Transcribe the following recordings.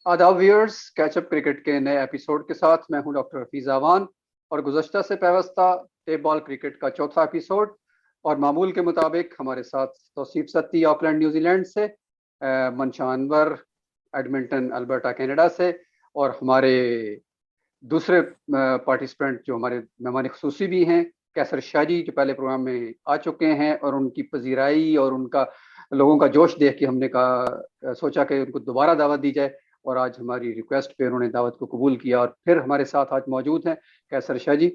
आदाब viewers, catch up cricket के नए एपिसोड के साथ मैं हूं डॉक्टर हफीज अवान और गुज़श्ता से पैवस्ता टेप बॉल क्रिकेट का चौथा एपिसोड। और मामूल के मुताबिक हमारे साथ तौसीफ सत्ती ऑकलैंड न्यूजीलैंड से, मंशा अनवर एडमिंटन अल्बर्टा कनाडा से, और हमारे दूसरे पार्टिसिपेंट जो हमारे मेहमान खुसूसी भी हैं, कैसर शाजी, जो पहले प्रोग्राम में आ चुके हैं, और उनकी पजीराई और उनका लोगों का जोश देख के हमने कहा, सोचा कि उनको दोबारा दावत दी जाए, और आज हमारी रिक्वेस्ट पे उन्होंने दावत को कबूल किया और फिर हमारे साथ आज मौजूद हैं कैसर शाजी,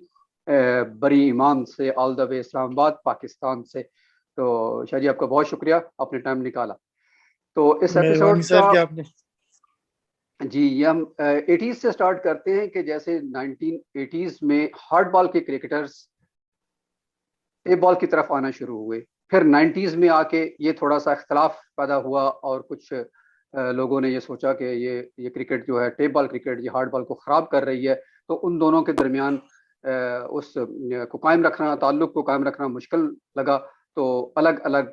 बरी इमाम से, all the way Islamabad Pakistan से। तो शाजी, आपका बहुत शुक्रिया, आपने टाइम निकाला। तो इस एपिसोड सर का क्या आपने जी, ये हम 80s से स्टार्ट करते हैं कि जैसे 1980s में हार्ड बॉल के क्रिकेटर्स टेप बॉल की तरफ आना शुरू हुए। फिर 90s में आके ये थोड़ा सा इख्तलाफ पैदा हुआ और कुछ लोगों ने ये सोचा कि ये क्रिकेट जो है, टेप बॉल क्रिकेट, ये हार्ड बॉल को ख़राब कर रही है। तो उन दोनों के दरमियान उस को कायम रखना, ताल्लुक को कायम रखना मुश्किल लगा। तो अलग अलग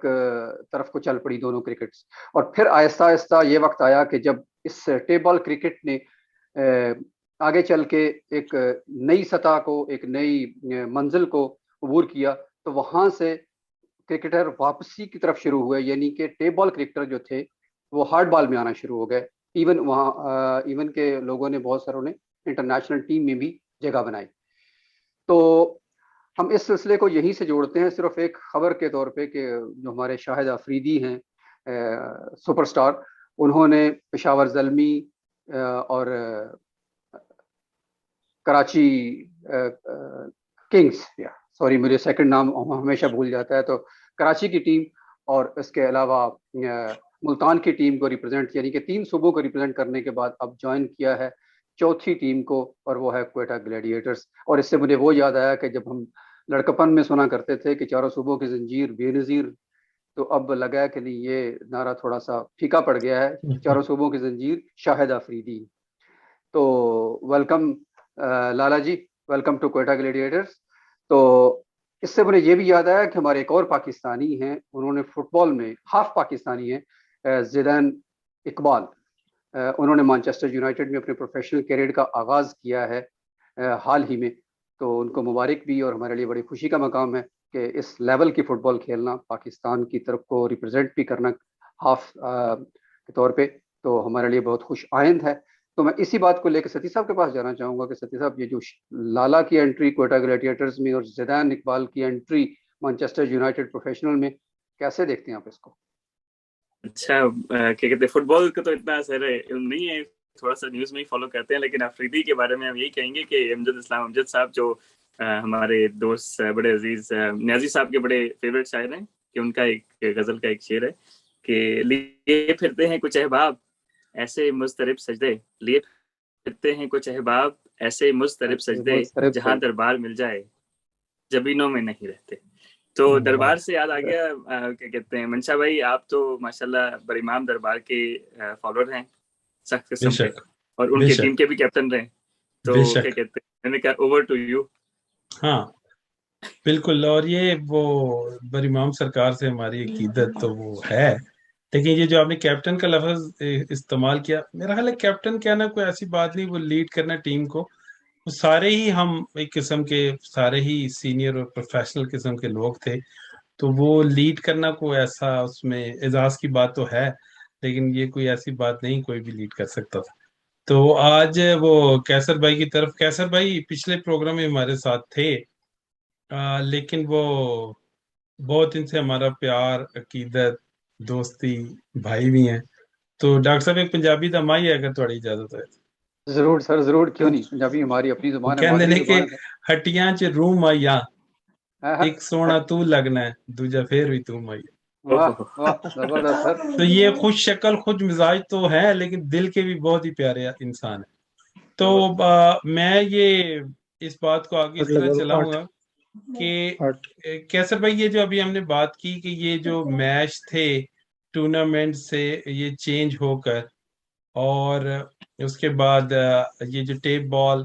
तरफ को चल पड़ी दोनों क्रिकेट्स। और फिर आहिस्ता आहिस्ता ये वक्त आया कि जब इस टेप बॉल क्रिकेट ने आगे चल के एक नई सतह को, एक नई मंजिल को अबूर किया। तो वहाँ से क्रिकेटर वापसी की तरफ शुरू हुए, यानी कि टेप बॉल क्रिकेटर जो थे वो हार्ड बॉल में आना शुरू हो गए। इवन के लोगों ने, बहुत सारों ने इंटरनेशनल टीम में भी जगह बनाई। तो हम इस सिलसिले को यहीं से जोड़ते हैं, सिर्फ एक खबर के तौर पे, कि जो हमारे शाहिद अफरीदी हैं, सुपरस्टार, उन्होंने पेशावर ज़ल्मी और कराची किंग्स, या सॉरी मुझे सेकंड नाम हमेशा भूल जाता है, तो कराची की टीम और इसके अलावा मुल्तान की टीम को रिप्रेजेंट, यानी कि 3 सूबों को रिप्रेजेंट करने के बाद अब ज्वाइन किया है चौथी टीम को, और वो है क्वेटा ग्लैडिएटर्स। और इससे मुझे वो याद आया कि जब हम लड़कपन में सुना करते थे कि चारों सूबों की जंजीर बेनज़ीर, तो अब लगा है कि नहीं, ये नारा थोड़ा सा फीका पड़ गया है। चारों सूबों की जंजीर शाहिद अफरीदी। तो welcome Lala ji, welcome to Quetta Gladiators. तो इससे मुझे ये भी याद आया कि हमारे एक और पाकिस्तानी हैं, उन्होंने फुटबॉल में हाफ पाकिस्तानी हैं, ज़िदान इकबाल। उन्होंने मैनचेस्टर यूनाइटेड में अपने प्रोफेशनल करियर का आगाज़ किया है हाल ही में। तो उनको मुबारक भी, और हमारे लिए बड़ी खुशी का मकाम है कि इस लेवल की फ़ुटबॉल खेलना, पाकिस्तान की तरफ को रिप्रेजेंट भी करना हाफ के तौर पे, तो हमारे लिए बहुत खुश आइंद है। तो मैं इसी बात को लेकर सती साहब के पास जाना चाहूँगा कि सती साहब, ये जो लाला की एंट्री क्वेटा ग्लैडिएटर्स में और ज़िदान इकबाल की एंट्री मैनचेस्टर यूनाइटेड प्रोफेशनल में, कैसे देखते हैं आप इसको? अच्छा, क्या कहते हैं, फुटबॉल का तो इतना असर नहीं है, थोड़ा सा न्यूज़ में ही फॉलो करते हैं। लेकिन अफरीदी के बारे में हम यही कहेंगे कि अमजद इस्लाम अमजद साहब, जो हमारे दोस्त बड़े अजीज न्याजी साहब के बड़े फेवरेट शायर हैं, कि उनका एक गज़ल का एक शेर है कि लिए फिरते हैं कुछ अहबाब ऐसे मुस्तरिब सजदे, लिए फिरते हैं कुछ अहबाब ऐसे मुस्तरिब सजदे, जहां दरबार मिल जाए जबीनों में नहीं रहते। तो दरबार से याद आ गया, क्या कहते हैं मंशा भाई, आप तो माशाल्लाह बरीमाम दरबार के फॉलोअर हैं सख्त किस्म के, और उनकी टीम के भी कैप्टन रहे। तो क्या कहते हैं, मैंने कहा ओवर टू यू। हाँ बिल्कुल। और ये वो बरीमाम सरकार से हमारी अकीदत तो वो है, लेकिन ये जो आपने कैप्टन का लफ्ज इस्तेमाल किया, मेरा ख्याल है कैप्टन क्या ना, कोई ऐसी बात नहीं, वो लीड करना टीम को। वो सारे ही हम एक किस्म के, सारे ही सीनियर और प्रोफेशनल किस्म के लोग थे, तो वो लीड करना कोई ऐसा उसमें एजाज की बात तो है, लेकिन ये कोई ऐसी बात नहीं, कोई भी लीड कर सकता था। तो आज वो कैसर भाई की तरफ, कैसर भाई पिछले प्रोग्राम में हमारे साथ थे, लेकिन वो बहुत इनसे हमारा प्यार, अकीदत, दोस्ती, भाई भी हैं। तो डॉक्टर साहब एक पंजाबी दा माई है, अगर थोड़ी इजाजत है। जरूर सर, जरूर, क्यों नहीं। पंजाबी हमारी अपनी जुबान है, कहते मादरी ने कि जुबान है। हट्टियां च रूह माइया, हाँ, एक सोना तू लगना है, दूजा फिर भी तू माइया। वाह वाह, जबरदस्त सर। तो ये खुद शक्ल खुद मिजाज तो है, लेकिन दिल के भी बहुत ही प्यारे इंसान है। तो मैं ये इस बात को आगे इस तरह चलाऊंगा कि कैसर भाई, ये जो अभी हमने बात की कि ये जो मैच थे टूर्नामेंट से ये चेंज होकर, और उसके बाद ये जो टेप बॉल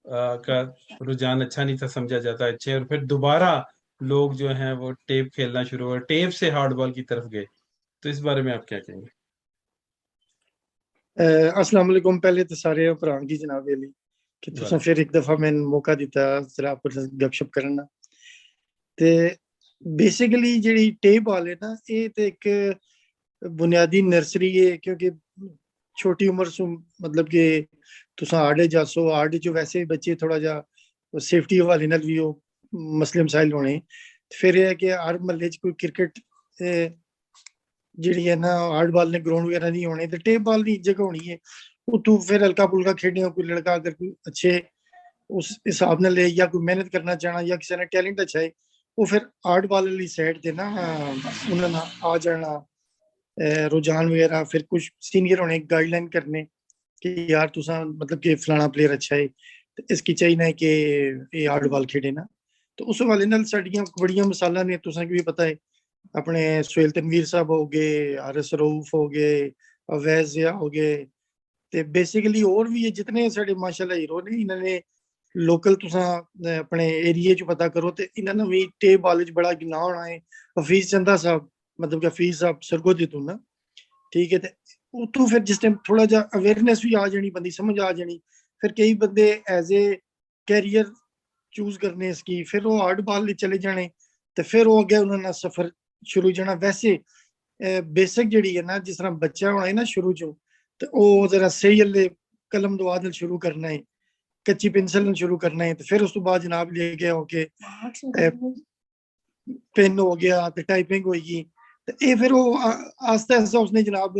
का रुझान अच्छा नहीं था समझा जाता अच्छे, और फिर दोबारा लोग जो हैं वो टेप खेलना शुरू हुआ, टेप से हार्ड बॉल की तरफ गए। तो इस बारे में आप क्या कहेंगे? अस्सलाम वालेकुम। पहले तो सारे भरान की जनाब वेली कि तुसां फिर एक दफा मैंने मौका दिता जरा आपको गपशप करना। ते बेसिकली जेह्ड़ी टेप बॉल है ना, ये तो एक बुनियादी नर्सरी है, क्योंकि छोटी उम्र से मतलब कि तुसां आड़े जासो, आड़े जो वैसे बच्चे थोड़ा जा सेफ्टी हवाले नाल भी मसले मसाइल होने। फिर यह है कि हर महल्ले च कोई क्रिकेट ਜਿਹੜੀ ਹੈ ਨਾ ਹਾਰਡ ਬਾਲ ਨੇ ग्राउंड वगैरह नहीं होने, तो टेप बॉल की जगह होनी है। उतू फिर हल्का फुल्का खेलने कोई लड़का अगर कोई अच्छे उस हिसाब न ले या कोई मेहनत करना चाहना या किसी ने टैलेंट अच्छा है, वो फिर हार्ड बॉल वाली साइड ते ना उन्होंने आ जाना रुझान वगैरह। फिर कुछ सीनियर होने गाइडलाइन करने कि यार तुसा मतलब कि फलाना प्लेयर अच्छा है तो इसकी चाहिए कि ये हार्ड बॉल खेले ना। तो उस वाले नाल साडियां बड़ियां मिसालां ने, तुसा की भी पता है अपने सुहेल तनवीर साहब हो गए, हारिस रऊफ हो गए, अवैज जिया हो गए, ते बेसिकली और भी जितने साडे माशाल्लाह हीरो ने, इन्होंने लोकल तुसा अपने एरिया च पता करो तो इन्होंने भी टेप बॉल च बड़ा गिना होना है। हफीज चंदा साहब मतलब कि हफीज साहब सरगोदी तो ना, ठीक है। तो उतों फिर जिस टाइम थोड़ा जा अवेयरनेस भी आ जानी, बंदी समझ आ जानी, फिर कई बंदे एज ए कैरियर चूज करने इसकी, फिर वो हार्ड बॉल चले जाने, तो फिर वो अगे उन्होंने सफर शुरू जाना। वैसे बेसिक जड़ी है ना, जिस तरह बच्चा होना है ना शुरू चो, तो वो जरा सही हल्ले कलम दुआद शुरू करना है, कच्ची पेंसिल शुरू करना है, तो फिर उस तो बाद जनाब ले गया होके पेन हो गया तो टाइपिंग होगी। तो ये फिर वो आस्ता आस्ता उसने जनाब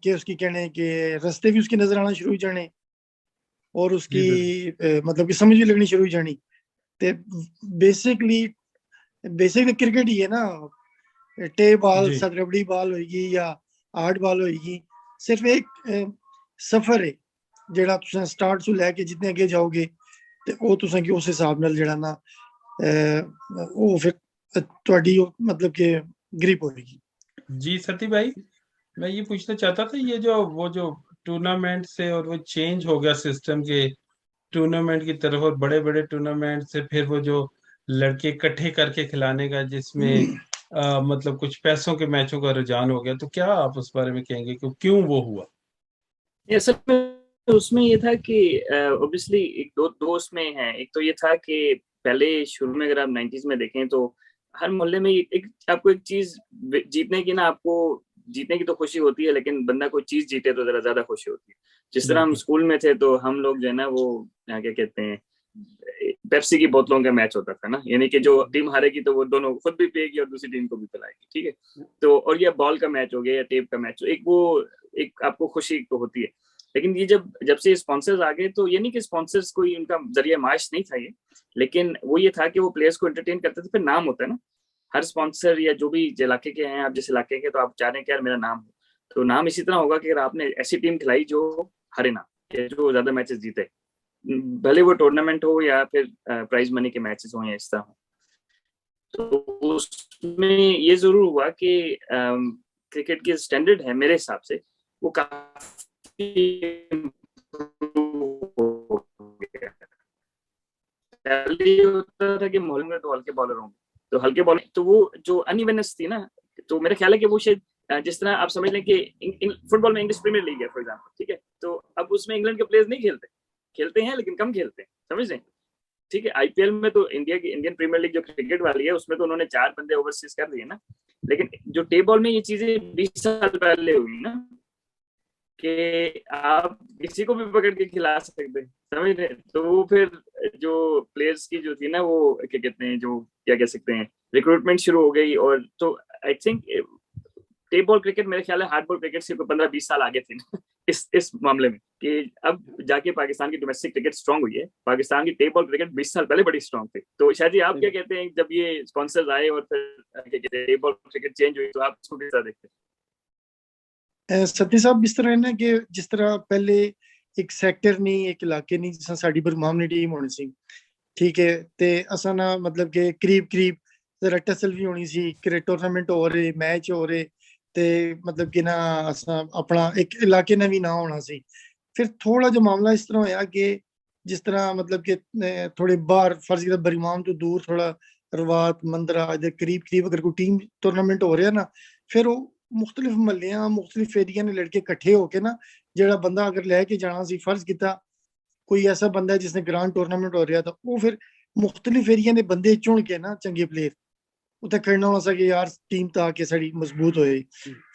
के उसकी कहने के रास्ते भी उसकी नजर आना शुरू हो जाने और उसकी मतलब कि समझ भी लगनी शुरू हो जानी। तो बेसिकली बेसिक क्रिकेट ही है ना, टे बॉल सतरबड़ी बॉल होगी या हार्ड बॉल होगी, सिर्फ एक सफर है जेड़ा तुसा स्टार्ट से लैके जितने अगे जाओगे तो वो तुसा की उस हिसाब नाल जेड़ा ना वो फिर ਤੁਹਾਡੀ मतलब कि ग्रिप होगी। जी सती भाई, मैं ये पूछना चाहता था, ये जो वो जो टूर्नामेंट से और वो चेंज हो गया सिस्टम के टूर्नामेंट की तरफ और बड़े बड़े टूर्नामेंट से फिर वो जो लड़के इकट्ठे करके खिलाने का जिसमें मतलब कुछ पैसों के मैचों का रुझान हो गया, तो क्या आप उस बारे में कहेंगे कि क्यों वो हुआ? असल में उसमें ये था कि ऑब्वियसली एक दो उसमें है। एक तो ये था कि पहले शुरू में अगर आप 90s में देखें तो हर मोहल्ले में एक आपको एक चीज जीतने की ना, आपको जीतने की तो खुशी होती है, लेकिन बंदा कोई चीज जीते तो जरा ज्यादा खुशी होती है। जिस तरह हम स्कूल में थे तो हम लोग जो है ना वो क्या कहते हैं, पेप्सी की बोतलों का मैच होता था ना, यानी कि जो टीम हारेगी तो वो दोनों खुद भी पिएगी और दूसरी टीम को भी पिलाएगी, ठीक है। तो और ये बॉल का मैच हो गया या टेप का मैच, एक वो एक आपको खुशी तो होती है। लेकिन ये जब से स्पॉन्सर्स आ गए तो ये नहीं कि स्पॉन्सर्स कोई उनका जरिया माश नहीं था ये, लेकिन वो ये था कि वो प्लेयर्स को एंटरटेन करते थे। फिर नाम होता है ना, हर स्पॉन्सर या जो भी इलाके के हैं, आप जिस इलाके के, तो आप चाह रहे हैं कि यार मेरा नाम हो, तो नाम इसी तरह होगा कि अगर आपने ऐसी टीम खिलाई जो हारे ना, जो ज्यादा मैचेस जीते, भले वो टूर्नामेंट हो या फिर प्राइज मनी के मैचेस हो या इस तरह हो। तो उसमें ये जरूर हुआ कि क्रिकेट की स्टैंडर्ड है मेरे हिसाब से वो काफी पहले होता था कि मोहल्ले में तो हल्के बॉलर होंगे, तो हल्के बॉलर, तो वो जो अनइवननेस थी ना, तो मेरा ख्याल है कि वो शायद जिस तरह आप समझ लें कि फुटबॉल में इंग्लिश प्रीमियर लीग है फॉर एग्जांपल, ठीक है, तो अब उसमें इंग्लैंड के प्लेयर्स नहीं खेलते हैं लेकिन कम खेलते हैं, समझ लें, ठीक है। आईपीएल में तो इंडियन प्रीमियर लीग जो क्रिकेट वाली है उसमें तो उन्होंने 4 बंदे ओवरसीज कर दिए ना, लेकिन जो टेप बॉल में ये चीजें 20 साल पहले हुई ना कि आप किसी को भी पकड़ के खिला सकते, समझ रहे। तो वो फिर जो प्लेयर्स की जो थी ना, वो क्या कहते हैं, जो क्या कह सकते हैं, रिक्रूटमेंट शुरू हो गई। और तो I think tape ball cricket मेरे ख्याल है हार्ड बॉल क्रिकेट से 15-20 साल आगे थे ना इस मामले में, कि अब जाके पाकिस्तान की डोमेस्टिक क्रिकेट स्ट्रांग हुई है। पाकिस्तान की टेप बॉल क्रिकेट 20 साल पहले बड़ी स्ट्रांग थी। तो शायद जी आप क्या कहते हैं, जब ये स्पॉन्सर्स आए और फिर टेप बॉल क्रिकेट चेंज हुई, तो आप इसको किस तरह देखते हैं? सती साहब इस तरह है ना कि जिस तरह पहले एक सैक्टर नहीं, एक इलाके नहीं, जिस साड़ी बरमाम ने टीम होनी सी, ठीक है, ते असा ना मतलब कि करीब जरा टसल भी होनी सी, टूर्नामेंट हो रहे, मैच हो रहे, ते मतलब कि ना असा अपना एक इलाके ने भी ना होना सी। फिर थोड़ा जो मामला इस तरह होया कि जिस तरह मतलब कि थोड़े बाहर फर्ज किया बरीमाम तो दूर थोड़ा रवात मंदरा इधर करीब अगर कोई टीम टूर्नामेंट हो रहा है ना, फिर वो मुख्तलिफ महल्लियां मुख्तलिफ एरिया ने लड़के इकट्ठे होके ना जेड़ा बंदा अगर लैके जाना सी, फर्ज किया कोई ऐसा बंदा है जिसने ग्रांड टूर्नामेंट हो रहा था, वो फिर मुख्तलिफ एरिया ने बंदे चुन के ना चंगे प्लेयर उत्थे खड़ना होना सा कि यार टीम ताकि साड़ी मजबूत होए।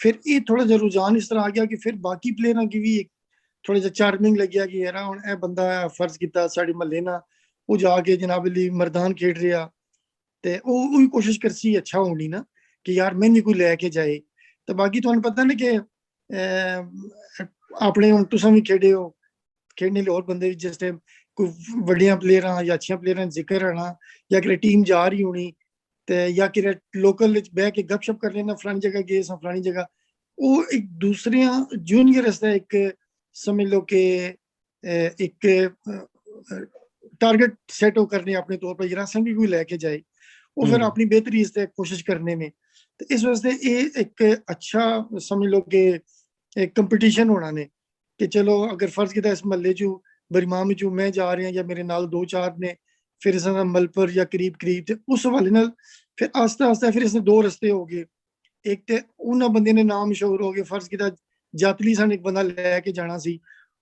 फिर ये थोड़ा जिहा रुझान इस तरह आ गया कि फिर बाकी प्लेयरां की भी थोड़ा जिहा चार्मिंग लग्या कि यार हुण ए बंदा फर्ज किया साड़ी महल्ले ना वो जाके जनाब अली मरदान खेड रहा ते वो कोशिश करसी अच्छा होनी ना कि यार मैनू कोई लैके जाए। तो बाकी तुहानू पता ना कि अपने हुण तुसां भी खेडे हो, खेडने ले और बंदे भी जिस टाइम कोई वड्डियां प्लेयरां या अच्छियां प्लेयरां जिक्र आना या कि टीम जा रही होनी ते या कि लोकल विच बह के गपशप कर लेना फलानी जगह गए सां फलानी जगह, वो एक दूसरे जूनियर आस्तै एक समझ लो कि एक टारगेट सेट हो करने अपने तौर पर जरा संग भी कोई लैके जाए वो फिर अपनी बेहतरी इससे कोशिश करने में। तो इस वास्ते ये एक अच्छा समझ लो कि एक कंपटीशन होना ने कि चलो अगर फर्ज किया इस महल्ले चू बरीमाम चू मैं जा रहा या मेरे नाल 2-4 ने फिर इस मलपर या करीब करीब ते उस हवाले नाल फिर आस्ता आस्ता फिर इसने 2 रस्ते हो गए। एक ते उन्होंने बंदे ने नाम मशहूर हो गए, फर्ज किया जातली सन एक बंदा लैके जाना सी,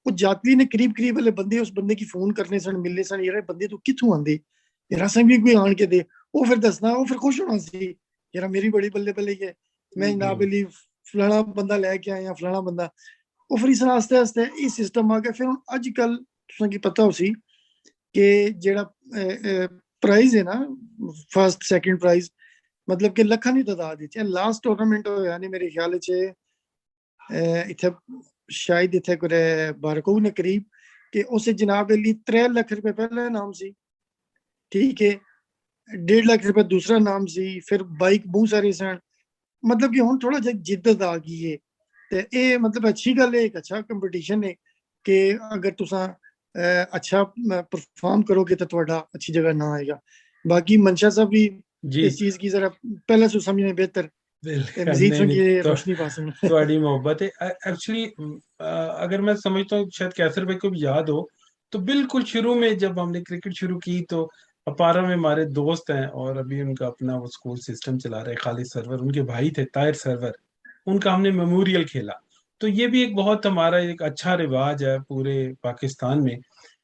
वो जातली ने करीब करीब वाले बंदे उस बंदे की फोन करने सन मिलने सन यार बंदे तू कित्थों आंदे यार असें भी कोई आन के दे, वो फिर दसना वो फिर खुश होना सी यार मेरी बड़ी बल्ले बल्ले है मैं जनाब अली फलाना बंदा लैके आया फलाना बंदा। वो फिर इस आस्ते आस्ते ये सिस्टम आ गया। फिर अजकल तुसें की पता उसी कि जेड़ा प्राइज है ना फर्स्ट सैकेंड प्राइज मतलब कि लखां दी तादाद च लास्ट टूर्नामेंट होया नहीं मेरे ख्याल च इत्थे शायद इत्थे कुदै बारकों ने करीब कि उस जनाब अली 3 लाख रुपए पहला नाम सी, ठीक है 1.5 लाख रुपए दूसरा नाम सी, फिर बाइक बहुत सारे सन, मतलब कि हुण थोड़ा जिहा जिद्दत आ गई है। ते ये मतलब अच्छी गल है, एक अच्छा कंपटीशन है कि अगर तुसां अच्छा परफॉर्म करोगे तो तुहाडा अच्छी जगह ना आएगा। बाकी मंशा साहब भी इस चीज की जरा पहले से समझने बेहतर मजीद सुनिए रोशनी पासन ਤੁਹਾਡੀ मोहब्बत है एक्चुअली। अगर मैं समझता हूँ शायद कैसर भाई को भी याद हो तो बिल्कुल शुरू में जब हमने क्रिकेट शुरू की तो अपारा में हमारे दोस्त हैं और अभी उनका अपना वो स्कूल सिस्टम चला रहे खालिद सरवर, उनके भाई थे ताहिर सरवर, उनका हमने मेमोरियल खेला। तो ये भी एक बहुत हमारा एक अच्छा रिवाज है पूरे पाकिस्तान में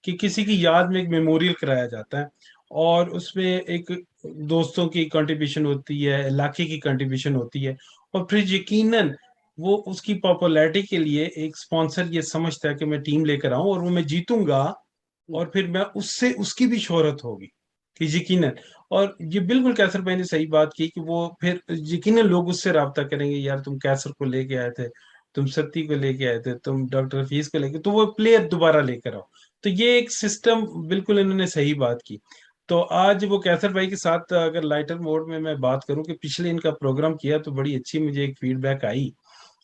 कि किसी की याद में एक मेमोरियल कराया जाता है और उसमें एक दोस्तों की कंट्रीब्यूशन होती है, इलाके की कंट्रीब्यूशन होती है और फिर यकीनन वो उसकी पॉपुलैरिटी के लिए एक स्पॉन्सर ये समझता है कि मैं टीम लेकर आऊं और वो मैं जीतूंगा और फिर मैं उससे उसकी भी शोहरत होगी कि यकीनन। और ये बिल्कुल कैसर भाई ने सही बात की कि वो फिर यकीनन लोग उससे राब्ता करेंगे, यार तुम कैसर को लेके आए थे, तुम सत्ती को लेके आए थे, तुम डॉक्टर हफीज को लेके, तो वो प्लेयर दोबारा लेकर आओ। तो ये एक सिस्टम बिल्कुल इन्होंने सही बात की। तो आज वो कैसर भाई के साथ अगर लाइटर मोड में मैं बात करूं कि पिछले इनका प्रोग्राम किया तो बड़ी अच्छी मुझे एक फीडबैक आई।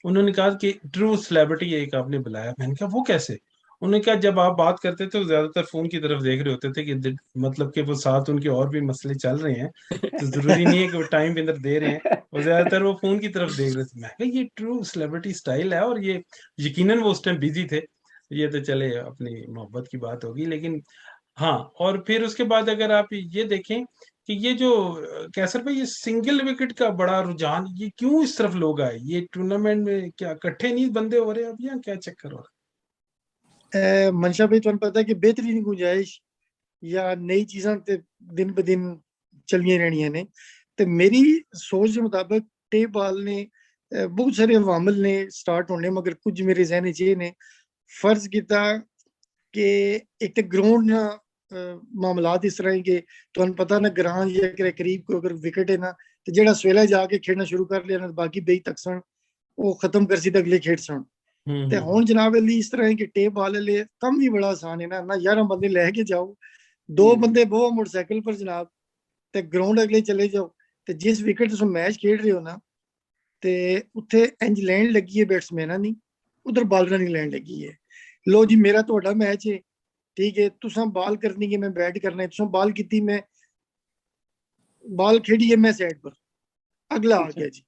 उन्होंने कहा कि ट्रू सेलिब्रिटी एक आपने बुलाया। मैंने कहा वो कैसे? उन्होंने कहा जब आप बात करते थे तो ज्यादातर फोन की तरफ देख रहे होते थे कि मतलब कि वो साथ उनके और भी मसले चल रहे हैं तो जरूरी नहीं है कि वो टाइम इधर दे रहे हैं, वो ज्यादातर वो फोन की तरफ देख रहे थे। मैं कहा ये ट्रू सेलिब्रिटी स्टाइल है और ये यकीनन वो उस टाइम बिजी थे। ये तो चले अपनी मोहब्बत की बात होगी, लेकिन हाँ। और फिर उसके बाद अगर आप ये देखें कि ये जो कैसर भाई ये सिंगल विकेट का बड़ा रुझान, ये क्यों इस तरफ लोग आए? ये टूर्नामेंट में क्या इकट्ठे नहीं बंदे हो रहे अब या क्या चक्कर हो रहा है? मंशा भाई तुहानू पता है कि बेहतरीन गुंजाइश या नई चीज़ां ते दिन ब दिन चलियां रहनियां ने। ते मेरी सोच के मुताबिक टेप बॉल ने बहुत सारे अवामल ने स्टार्ट होने मगर कुछ मेरे जहन च ने फर्ज किया कि एक तो ग्राउंड ना मामलात इस तरह के तुहानू पता ना ग्रां या करीब को अगर विकेट है ना तो जेड़ा सवेला जाके खेलना शुरू कर लिया ना बाकी बेई तक सन वो खत्म कर सी तो अगले खेड सन। ते हुण जनाब अली इस तरह के टेप बॉल ले कम भी बड़ा आसान है ना 11 बंदे लैके जाओ, 2 बंदे बो मोटरसाइकिल पर जनाब ते ग्राउंड अगले चले जाओ ते जिस विकेट तुम मैच खेड रहे हो ना ते उत्थे इंज लैंड लगी है बैट्समैन नहीं उधर बॉलर नहीं लैंड लगी है। लो जी मेरा थोड़ा मैच है, ठीक है तुसा बॉल करनी है मैं बैट करना है, तुसा बॉल की मैं बॉल खेड़ी है मैं साइड पर अगला आ गया जी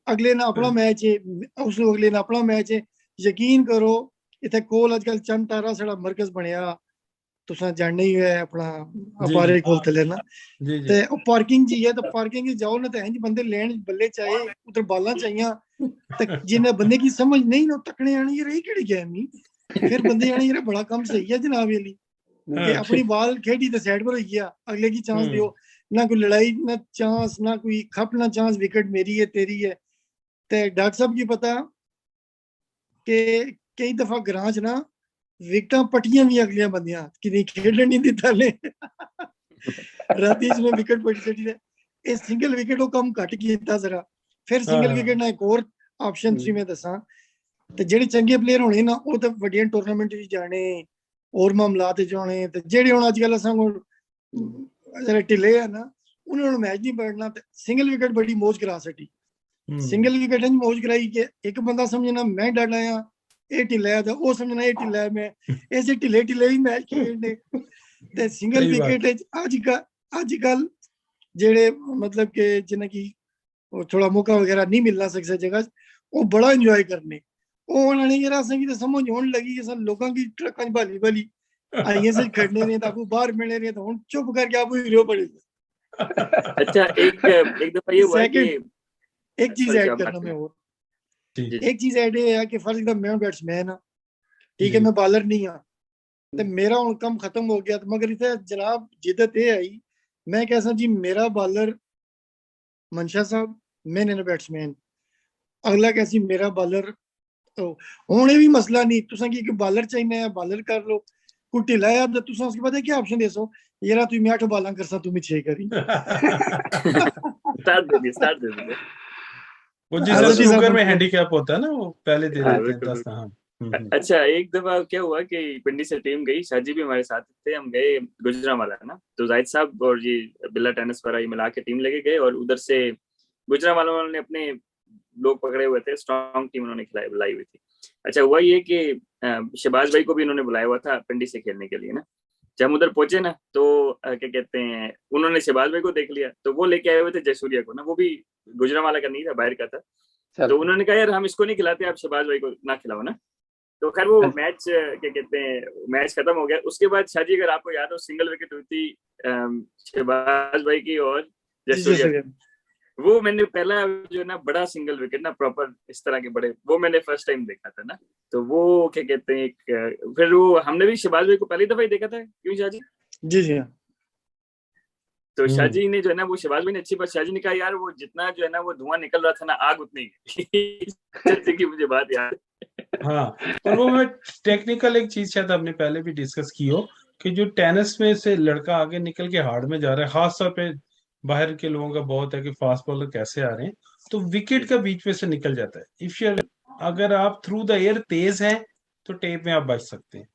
अगले ना अपना मैच है उस अगले ना अपना मैच है। यकीन करो इतने कोल अजकल चंद तारा साड़ा मरकज बनया तुसा जानने ही है अपना अपारे कोल थले ना ते पार्किंग जी है तो पार्किंग जाओ ना तो इंज बंदे लैंड बल्ले चाहे उधर बालां चाहिए जिन्हें बंदे की समझ नहीं ना तकने आनी यार ये केड़ी गेम ही फिर बंदे आने यार बड़ा कम सही है जनाब वाली कि अपनी बॉल खेडी ते साइड पर हो गया अगले की चांस दियो ना कोई लड़ाई ना चांस ना कोई खप ना चांस विकेट मेरी है तेरी है ते डॉक्टर साहब की पता कि कई दफा ग्रां च ना विकेटां पटियां भी अगलियां बंदियां कि नहीं खेडन नहीं दिता ने राती इसमें विकेट पटी चढ़ी है ये सिंगल विकेट वो कम घट कीता जरा फिर सिंगल विकेट ना एक और ऑप्शन सी मैं दसा ते जेडे चंगे प्लेयर होने ना वो तो वड्डियां टूर्नामेंट च जाने और मामलात च होने ते जेडे हुण अजकल असां कोल जेडे ढिले है ना उन्होंने मैच नहीं पढ़ना ते सिंगल विकेट बड़ी मौज करा सकी सिंगल विकेट मौज कराई के एक बंदा समझना मैं डर आया ये ढिला है तो वो समझना ये ढिला है मैं ऐसे ढिले ढिले ही मैच खेलने ते सिंगल विकेट अजकल जेडे मतलब के जिन्हें की थोड़ा मौका वगैरह नहीं मिलना सकता जगह वो बड़ा एंजॉय करने वो उन्होंने यार असें की समझ होने लगी कि सब लोगों की ट्रकां च भाली भाली आइए से खड़ने ने ताकू बाहर मिलने ने तो हुन चुप करके आप हीरो पड़े अच्छा एक दफा ये हुआ कि एक चीज ऐड करना मैं और एक चीज ऐड है कि फर्ज एकदम मैं बैट्समैन हां ठीक है मैं बॉलर नहीं हां ते मेरा हुन कम खत्म हो गया मगर इथे जनाब जिद्दत ये आई मैं कैसा जी मेरा बॉलर मंशा साहब मैंने बैट्समैन अगला कैसी मेरा बॉलर होने भी मसला नहीं तुसा की बॉलर चाहिए बॉलर कर लो कोई ढिला है तो तुसा उसके बाद क्या ऑप्शन देसो यार तू मैं 8 बॉलां करसा तू मैं 6 करी स्टार्ट दे दे वो जिसे स्नूकर में हैंडीकैप होता है ना वो पहले दे देते हैं 10 हाँ अच्छा एक दफा क्या हुआ कि पिंडी से टीम गई शाजी भी हमारे साथ थे हम गए गुजरांवाला ना तो जाहिद साहब और ये बिल्ला टेनिस पर मिला के टीम लेके गए और उधर से गुजरांवाला वालों ने अपने लोग पकड़े हुए थे स्ट्रॉन्ग टीम उन्होंने बुलाई हुई थी अच्छा हुआ ये कि शहबाज भाई को भी उन्होंने बुलाया हुआ था पिंडी से खेलने के लिए ना जब हम उधर पहुंचे ना तो क्या कहते हैं उन्होंने शहबाज भाई को देख लिया तो वो लेके आए हुए थे जयसूर्या को ना वो भी गुजरांवाला का नहीं था बाहर का था तो उन्होंने कहा यार हम इसको नहीं खिलाते आप शहबाज भाई को ना खिलाओ ना तो खैर वो मैच क्या कहते हैं मैच खत्म हो गया उसके बाद शाजी अगर आपको याद हो सिंगल विकेट हुई थी शहबाज भाई की और जयसूर्या वो मैंने पहला जो ना बड़ा सिंगल विकेट ना प्रॉपर इस तरह के बड़े वो मैंने फर्स्ट टाइम देखा था ना तो वो क्या कहते हैं फिर वो हमने भी शहबाज भाई को पहली दफा ही देखा था क्यों शाहजी जी तो शाहजी ने जो है ना वो शहबाज भाई ने अच्छी बात शाहजी ने कहा यार वो जितना जो है ना वो धुआं निकल रहा था ना आग उतनी की मुझे बात याद हाँ और वो मैं टेक्निकल एक चीज शायद आपने पहले भी डिस्कस की हो कि जो टेनिस में से लड़का आगे निकल के हार्ड में जा रहा है खास तौर पे बाहर के लोगों का बहुत है कि फास्ट बॉलर कैसे आ रहे हैं तो विकेट का बीच में से निकल जाता है इफ यू अगर आप थ्रू द एयर तेज हैं तो टेप में आप बच सकते हैं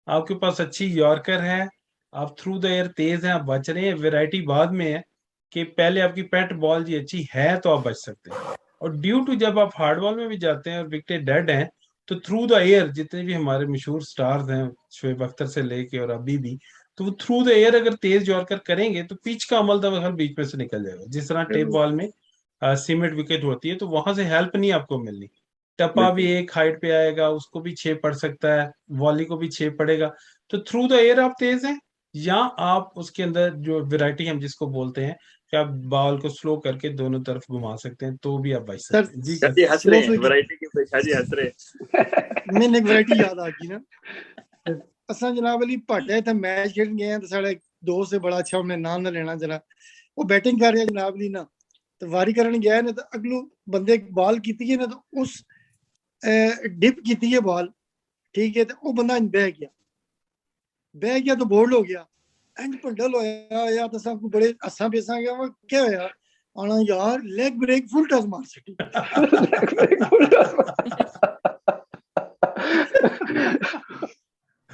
आपके पास अच्छी यॉर्कर है आप थ्रू द एयर तेज हैं आप बच रहे हैं वैरायटी बाद में है कि पहले आपकी पेट बॉल जी अच्छी है तो आप बच सकते हैं और ड्यू टू जब आप हार्ड बॉल में भी जाते हैं और विकेट डेड हैं तो थ्रू द एयर जितने भी हमारे मशहूर स्टार्स हैं शोएब अख्तर से लेके और अभी भी तो वो थ्रू द एयर अगर तेज यॉर्कर करेंगे तो पिच का अमल दखल बीच में से निकल जाएगा जिस तरह टेप बॉल में सीमेंट विकेट होती है तो वहां से हेल्प नहीं आपको मिलनी टप्पा भी एक हाइट पे आएगा उसको भी 6 पड़ सकता है वॉली को भी 6 पड़ेगा तो थ्रू द एयर आप तेज हैं या आप उसके अंदर जो वैरायटी हम जिसको बोलते हैं कि आप बॉल को स्लो करके दोनों तरफ घुमा सकते हैं तो भी आप बच सकते हैं जी हंस रहे हैं वैरायटी के शाजी हंस रहे मैंने एक वैरायटी याद आ गई ना असा जनाब अली भाटे थे मैच खेलन गए तो साढ़े दोस्त से बड़ा अच्छा हमने नाम ना लेना जरा वो बैटिंग कर रहे जनाब अली ना तो वारी करन गया ना तो अगलू बंदे बॉल कीती है ना तो उस डिप कीती है बॉल ठीक है तो वो बंदा बह गया तो बोल्ड हो गया इंज पंडल होया या तो सब बड़े हसा बेसा गया वो क्या होया आना यार लेग ब्रेक फुल टच मार सकी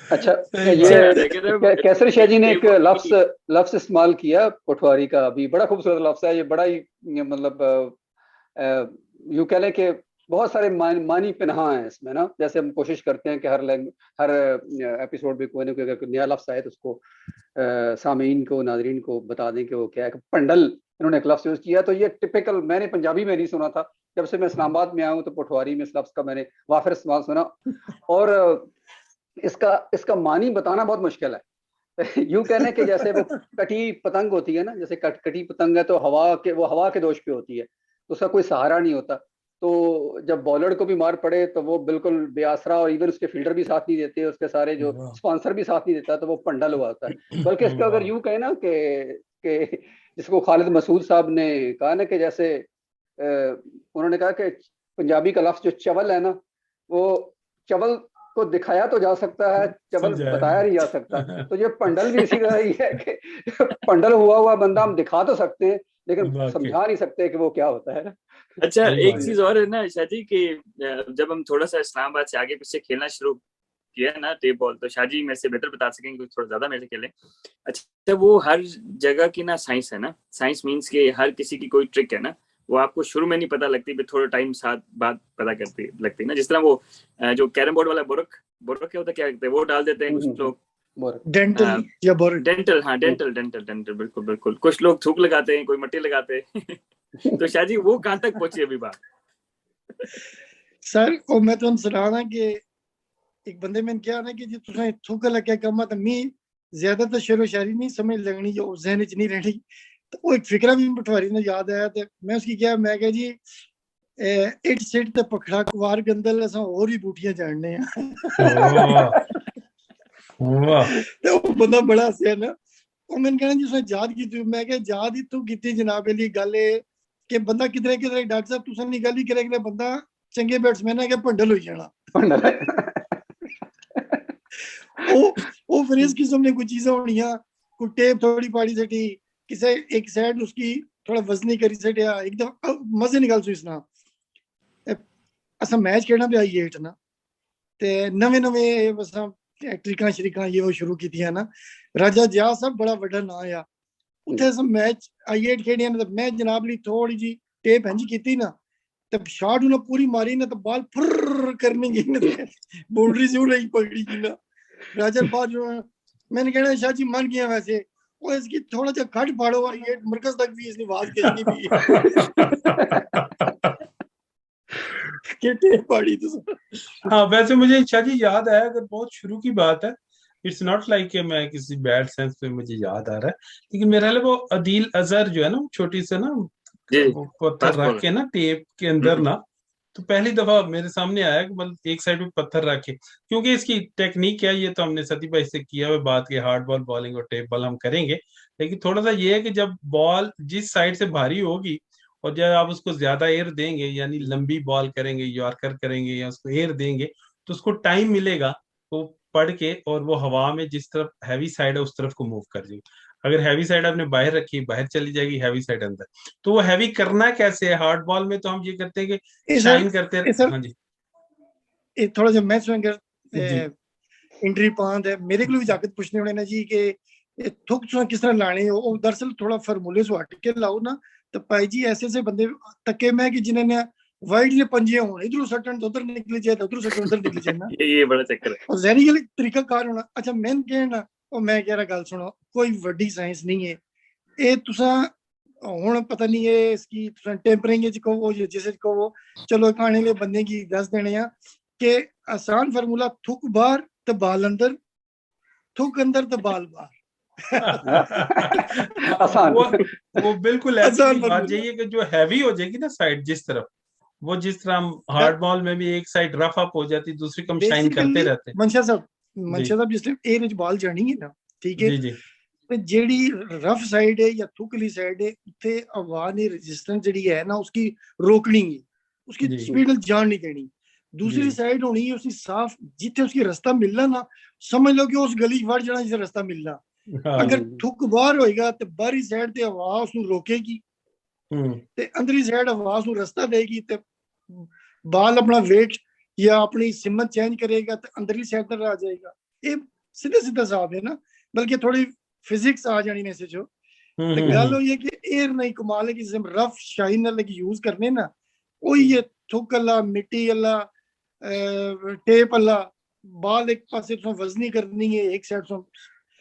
अच्छा ये कैसर शाह जी ने एक लफ्ज इस्तेमाल किया पटवारी का अभी बड़ा खूबसूरत लफ्ज है ये बड़ा ही मतलब यूं कह लें कि बहुत सारे मानी पिन्हा हैं इसमें ना जैसे हम कोशिश करते हैं कि हर एपिसोड में कोई ना कोई नया लफ्ज आए तो उसको सामीन को नाजरीन को बता दें कि वो क्या है पंडल इन्होंने एक लफ्ज यूज किया तो ये टिपिकल मैंने पंजाबी में नहीं सुना था जब से मैं इस्लामाबाद में आया हूँ तो पटवारी में इस लफ्ज का मैंने वाफिर इस्तेमाल सुना और इसका मानी बताना बहुत मुश्किल है यूं कहने के जैसे वो कटी पतंग होती है ना जैसे कटी पतंग है तो हवा के दोष पे होती है तो उसका कोई सहारा नहीं होता तो जब बॉलर को भी मार पड़े तो वो बिल्कुल बेआसरा, और इवन उसके फील्डर भी साथ नहीं देते, उसके सारे जो स्पॉन्सर भी साथ नहीं देता, तो वो पंडा हुआ होता है। बल्कि इसका अगर यूं कहे ना कि जिसको खालिद मसूद साहब ने कहा ना कि जैसे उन्होंने कहा कि पंजाबी का लफ्ज जो चवल है ना, वो चवल को दिखाया तो जा सकता है, चवल बताया नहीं जा सकता। तो ये पंडल भी इसी तरह ही है कि पंडल हुआ बंदा हम दिखा तो सकते हैं, लेकिन समझा नहीं सकते कि वो क्या होता है ना। अच्छा, एक चीज और है ना शाहजी कि जब हम थोड़ा सा इस्लामाबाद से आगे पीछे खेलना शुरू किया ना टेप बॉल, तो शाहजी मेरे से बेहतर बता सकेंगे, थोड़ा ज्यादा मेरे से खेले। अच्छा, वो हर जगह की ना साइंस है ना, साइंस मीन्स के हर किसी की कोई ट्रिक है ना, वो आपको शुरू में नहीं पता लगती, फिर थोड़ा टाइम साथ बाद पता करती लगती ना। जिस तरह वो जो कैरम बोर्ड वाला बोरक क्या होता है, क्या कहते हैं, वो डाल देते हैं कुछ लोग, डेंटल या बोरक, डेंटल, हाँ डेंटल, बिल्कुल बिल्कुल। कुछ लोग थूक लगाते हैं, कोई मट्टी लगाते हैं। तो शाहजी वो कहाँ तक पहुंची अभी बात? सर वो मैं तुम सुनाना कि एक बंदे में क्या ना कि जो तुझे थूक लग कम तो मी ज्यादातर शेरो शायरी नहीं समझ लगनी, जो जहन च नहीं रहनी। तो वो एक फिक्रा भी पटवारी ने याद आया, तो मैं उसकी क्या, मैं कहा जी इट सिट ते पखड़ा कुवार गंदल असा और ही बूटियां जानने हैं। तो वो बंदा बड़ा हंसिया ना, ਉਹ ਮੈਨੂੰ कहना जिसने याद की, मैं क्या याद ही तू की जनाब अली गल कि बंदा किधरे किधरे डॉक्टर साहब तुसा नहीं गल ही करे बंदा चंगे बैट्समैन है कि भंडल हो जाना। वो फिर इस किस्म ने कुछ चीजें होनियां, कोई टेप थोड़ी पाड़ी सटी, किसे एक साइड उसकी थोड़ा वजनी करी सटिया, एकदम मजे निकाल सु इसना। असा मैच खेलना पे आई 8 ना, ते नवे नवे बस ट्रिकां शरीकां ये वो शुरू की ना। राजा जिया सब बड़ा बड़ा ना आ उत्थे सब मैच आई 8 खेड़िया ने, मैं जनाब ली थोड़ी जी टेप इंज की ना, तब शॉट उन्हें पूरी मारी ना, तो बॉल फुर करने की ना, बाउंड्री से नहीं पकड़ी की ना। राजा बाद मैंने कहना शाह जी मान गया वैसे, वो इसकी थोड़ा सा खट फाड़ो आई 8 मरकज तक भी इसने आवाज खींचनी भी के टेप पाड़ी तो। हाँ, वैसे मुझे शाह जी याद आया, अगर बहुत शुरू की बात है, इट्स नॉट लाइक कि मैं किसी बैड सेंस पे मुझे याद आ रहा है, लेकिन मेरा वो अदील अजहर जो है ना, छोटी से ना वो पत्थर रख के ना टेप के अंदर ना, तो पहली दफा मेरे सामने आया कि मतलब एक साइड पे पत्थर रखे, क्योंकि इसकी टेक्निक क्या है ये तो हमने सती भाई से किया हुआ बात की, हार्ड बॉल बॉलिंग और टेप बॉल हम करेंगे, लेकिन थोड़ा सा ये है कि जब बॉल जिस साइड से भारी होगी और जब आप उसको ज्यादा एयर देंगे, यानी लंबी बॉल करेंगे, यॉर्कर करेंगे या उसको एयर देंगे, तो उसको टाइम मिलेगा वो पढ़ के, और वो हवा में जिस तरफ हैवी साइड है उस तरफ को मूव कर जाएगी। अगर हैवी साइड आपने बाहर रखी, बाहर चली जाएगी, हैवी साइड अंदर। तो वो हैवी करना कैसे है, हार्ड बॉल में तो हम ये करते हैं कि शाइन करते हैं। हाँ जी, थोड़ा सा मैच में इंट्री पांद है मेरे को भी जाकर पूछने होने ना जी कि थुक किस तरह लाने हो, दरअसल थोड़ा फार्मूले से हट के लाओ ना, तो भाई जी ऐसे ऐसे बंदे तके में कि जिन्हें वाइड ने पंजे होने, इधर सटन तो उधर निकल जाए, उधर सटन उधर निकल जाए ना। ये बड़ा चक्कर है, और जहरी तरीका कार होना। अच्छा मैं कहना और मैं कह रहा गल सुनो, कोई वड्डी साइंस नहीं है ये, तुसा हुन पता नहीं है इसकी टेम्परिंग च कहो जिस कहो, चलो खाने ले बंदे की दस देने आ कि आसान फार्मूला थुक बाहर तो बाल अंदर, थुक अंदर तो बाल बाहर। आसान, वो बिल्कुल ऐसी बात यही है कि जो हैवी हो जाएगी ना साइड जिस तरफ, वो जिस तरह हम हार्ड बॉल में भी एक साइड रफ अप हो जाती, दूसरी कम शाइन करते रहते हैं। मनशा साहब जिसले एयर बॉल जानी है ना, ठीक है जी, ते जेड़ी रफ साइड है या थुकली साइड है, उत्थे हवा ने रेजिस्टेंस जेड़ी है ना उसकी रोकनी है, उसकी स्पीड जान नहीं देनी। दूसरी साइड होनी है उसकी साफ, जिथे उसकी रास्ता मिलना ना, समझ लो कि उस गली वड़ जाना जिसे रास्ता मिलना। अगर थुक बाहर होएगा तो बाहरी साइड ते हवा उसनु रोकेगी, ते अंदरी साइड हवा उसनु रास्ता देगी, ते बाल अपना वेट या अपनी सिमत चेंज करेगा तो अंदरली साइड तक आ जाएगा। ये सीधा सीधा साफ है ना, बल्कि थोड़ी फिजिक्स आ जानी में से जो तो गल हो ये कि एयर नहीं कमाल है कि जिसम रफ शाइन लगी यूज करने ना, वही ये थुक अल्ला मिट्टी अल्ला टेप अल्ला बाल एक पासे तो वजनी करनी है एक साइड से।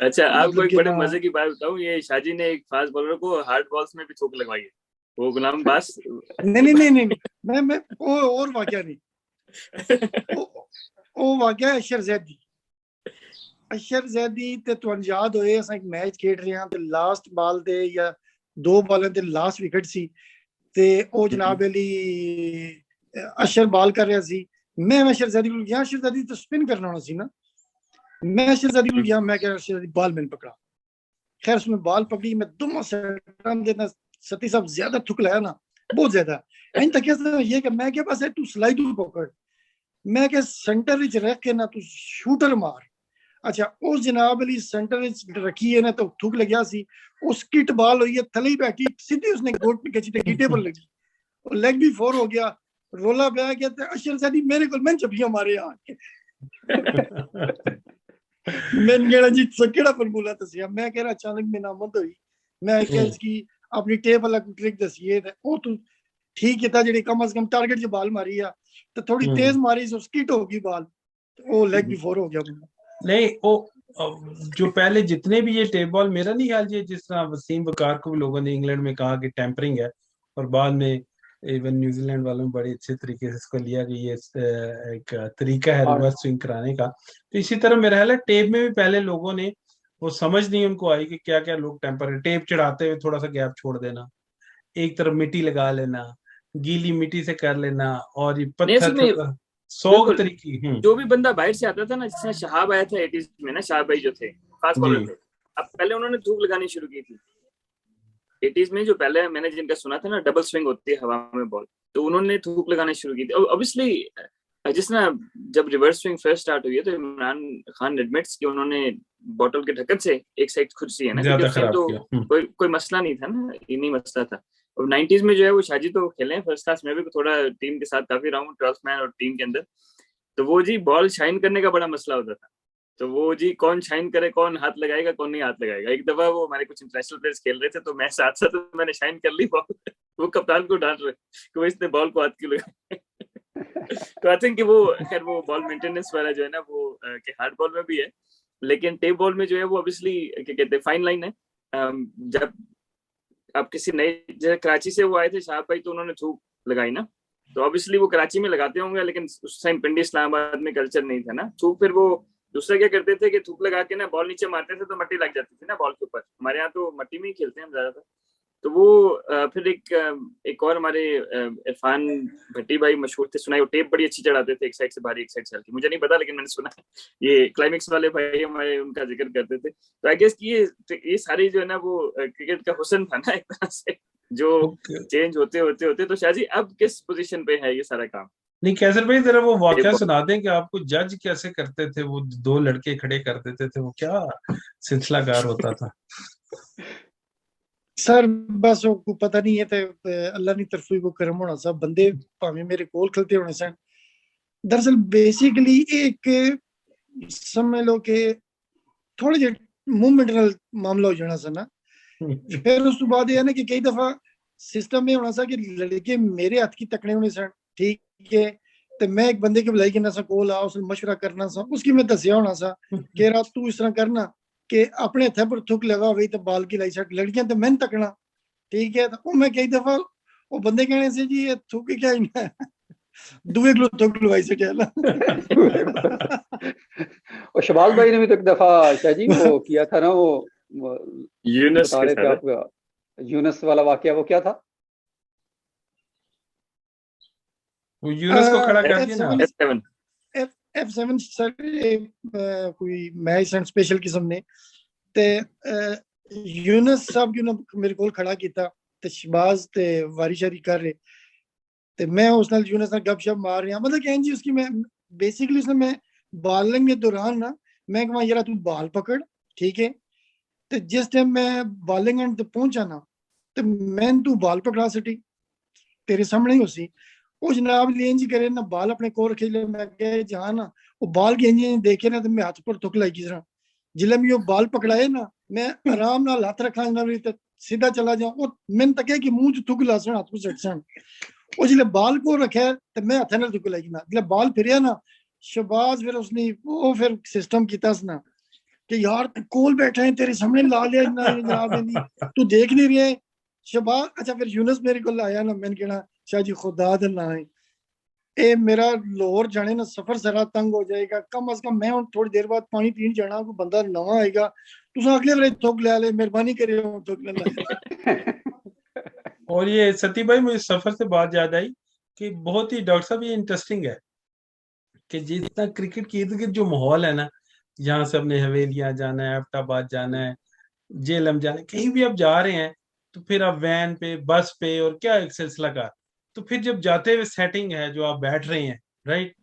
अच्छा, आपको एक बड़े मजे की बात बताऊं, ये शाहजी ने एक फास्ट बॉलर को हार्ड बॉल्स में भी थूक लगवाई है, वो गुलाम बास। नहीं मैं वो और वाकया नहीं वो वाकया अशर जैदी। अशर जैदी ते तुहानू याद होए असां एक मैच खेड रहे हां ते लास्ट बॉल ते या दो बॉलां ते लास्ट विकेट सी ते ओ जनाब अली अशर बाल कर रहा सी, मैं शहजादी को गया, शहजादी तो स्पिन करना होना सी ना, मैं शहजादी को गया, मैं कह शहजादी बाल मैंने पकड़ा, खैर उसमें बाल पकड़ी, मैं दुम देना सती साहब ज्यादा थुक लाया ना, बहुत ज्यादा इन तक ये कि मैं क्या बस है तू सिलाई तू पकड़, मैं क्या सेंटर विच रख के ना तू शूटर मार। अच्छा उस जनाब अली सेंटर विच रखी है ना तो थुक लग्या सी, उस किट बाल हुई है थले ही बैठी सीधी उसने गोट पे खींची गीटे पर लगी और लेग भी 4 हो गया, रोला पे आ गया तो अशर सादी मेरे को मैं चपिया मारे आके मैंने कहा जी केड़ा फॉर्मूला दसिया, मैं कह रहा अचानक में नामत हुई, मैं क्या इसकी अपनी टेप वाला ट्रिक दसिए ओ तू ठीक है था जेडी कम से कम टारगेट जो बाल मारी है तो थोड़ी तेज मारी तो स्किट होगी बाल, वो लेग भी 4 हो गया। नहीं वो जो पहले जितने भी ये टेप बॉल, मेरा नहीं ख्याल ये जिस तरह वसीम वकार को भी लोगों ने इंग्लैंड में कहा कि टेम्परिंग है, और बाद में इवन न्यूजीलैंड वालों ने बड़े अच्छे तरीके से इसको लिया कि ये एक तरीका है रिवर्स स्विंग कराने का। तो इसी तरह मेरा ख्याल है टेप में भी पहले लोगों ने वो समझ नहीं उनको आई कि क्या क्या लोग टेम्पर, टेप चढ़ाते हुए थोड़ा सा गैप छोड़ देना, एक तरफ मिट्टी लगा लेना, गीली मिट्टी से कर लेना, और ये पत्थर 100 तरीके। जो भी बंदा बाहर से आता था ना, जिसने शहाब आया था 80s में ना, शहाब भाई जो थे फास्ट बॉलर थे, अब पहले उन्होंने धूप लगानी शुरू की थी 80s में, जो पहले मैंने जिनका सुना था ना डबल स्विंग होती है हवा में बॉल, तो उन्होंने धूप लगानी शुरू की थी। ऑब्वियसली जिस ना जब रिवर्स स्विंग फर्स्ट स्टार्ट हुई है तो इमरान खान एडमिट्स कि उन्होंने बोतल के ढक्कन से एक साइड खुद सी है ना, तो कोई मसला नहीं था ना, ये नहीं मसला था। और 90s में जो है वो शाजी तो खेले हैं फर्स्ट क्लास में भी, थोड़ा टीम के साथ काफी रहा हूँ 12th मैन और टीम के अंदर, तो वो जी बॉल शाइन करने का बड़ा मसला होता था, तो वो जी कौन शाइन करे, कौन हाथ लगाएगा, कौन नहीं हाथ लगाएगा। एक दफा वो हमारे कुछ इंटरनेशनल प्लेयर्स खेल रहे थे तो मैं साथ साथ मैंने शाइन कर ली बॉल, वो कप्तान को डांट रहे कि वो इसने बॉल को हाथ क्यों लगाया तो आई थिंक कि वो खैर वो बॉल मेंटेनेंस वाला जो है ना वो कि हार्ड बॉल में भी है, लेकिन टेप बॉल में जो है वो ऑब्वियसली क्या कहते हैं फाइन लाइन है। जब अब किसी नए जैसे कराची से वो आए थे शाह भाई, तो उन्होंने थूक लगाई ना, तो ऑब्वियसली वो कराची में लगाते होंगे, लेकिन उस टाइम पिंडी इस्लामाबाद में कल्चर नहीं था ना थूक। फिर वो दूसरा क्या करते थे कि थूक लगा के ना बॉल नीचे मारते थे तो मट्टी लग जाती थी ना बॉल के ऊपर, हमारे यहाँ तो मट्टी में ही खेलते हैं हम ज्यादातर। तो वो फिर एक और हमारे इरफान भट्टी भाई मशहूर थे, सुना, वो टेप बड़ी अच्छी चढ़ाते थे, एक साइड से भारी एक साइड से हल्की, मुझे नहीं पता लेकिन मैंने सुना ये क्लाइमेक्स वाले भाई हमारे उनका जिक्र करते थे। तो आई गेस कि ये सारी जो है ना वो क्रिकेट का हुस्न था ना एक तरह से, जो चेंज होते होते होते। तो शाहजी अब किस पोजीशन पे है ये सारा काम? नहीं कैसर भाई जरा वो वाकया सुना दें कि आपको जज कैसे करते थे, वो 2 लड़के खड़े कर देते थे, वो क्या सिलसिलाकार होता था? सर बस वो पता नहीं है तो अल्लाह ने तरफी को करम होना सा, बंदे भावे मेरे कोल खलते होने सन। दरअसल बेसिकली एक समझ लो कि थोड़े जे मूवमेंट नाल मामला हो जाना सा ना, फिर उस बाद ये ना कि कई दफा सिस्टम में होना सा कि लड़के मेरे हाथ की तकने होने सन, ठीक है, तो मैं एक बंदे के बुलाई के ना सा कोल आ उसने मशवरा करना सा, उसकी मैं दसिया होना सा कि रात तू इस तरह करना कि अपने हथे पर थुक लगा हुई तो बाल की लाई साइड, लड़कियां तो मैंने तकना, ठीक है। तो मैं कई दफा वो बंदे कहने से जी ये थुक क्या है दुए किलो थुक लवाई से क्या ना और शबाज भाई ने भी तो एक दफा शाह जी वो किया था ना, वो यूनस बता रहे थे आप, यूनस वाला वाकया, वो क्या था? वो यूनस को खड़ा कर दिया ना F7 सर कोई मैच एंड स्पेशल किस्म ने ते यूनस साहब क्यों ना मेरे को खड़ा किया ते शबाज ते वारीशारी कर रहे ते मैं उस नाल यूनस नाल गपशप मार रहा, मतलब कि जी उसकी मैं बेसिकली उसने मैं बॉलिंग के दौरान ना मैं कहा यार तू बॉल पकड़, ठीक है, तो जिस टाइम मैं बॉलिंग एंड पहुंचा ना तो मैं तू बॉल पकड़ा सटी तेरे सामने ही उसी वो जनाब इंज करे ना बाल अपने कोर खेले, मैं कहे जहाँ ना वो बाल की इंज देखे ना तो मैं हाथ पर थुक लगी तरह, जिले में वो बाल पकड़ाए ना मैं आराम नाल हाथ रखा ना सीधा चला जाऊं, मैंने तक कि मुंह च थुक ला सन हाथ पर सट सन, वो जिले बाल को रखे तो मैं हाथ नाल थुक लगी ना, जिले बाल फिर ना शबाज फिर उसने वो फिर सिस्टम किया ना कि यार कोल बैठा है तेरे सामने ला लिया जनाब तू देख नहीं रही है शबाज। अच्छा फिर यूनस मेरे को आया ना, मैंने कहना शाह जी खुदा दे ना है ए मेरा लाहौर जाने ना सफर सारा तंग हो जाएगा, कम अज कम मैं थोड़ी देर बाद पानी पीन जाना, कोई बंदा नवा आएगा तुम अगले बार थुक ले मेहरबानी करे थुक लेना और ये सती भाई मुझे सफर से बात याद आई कि बहुत ही, डॉक्टर साहब ये इंटरेस्टिंग है कि जितना क्रिकेट के इर्द गिर्द जो माहौल है ना, जहाँ से अपने हवेलियाँ जाना है, एबटाबाद जाना है, जेलम जाना है, कहीं भी आप जा रहे हैं तो फिर आप वैन पे, बस पे, और क्या एक सिलसिला का, तो फिर जब जाते हुए सेटिंग है जो आप बैठ रहे हैं, राइट,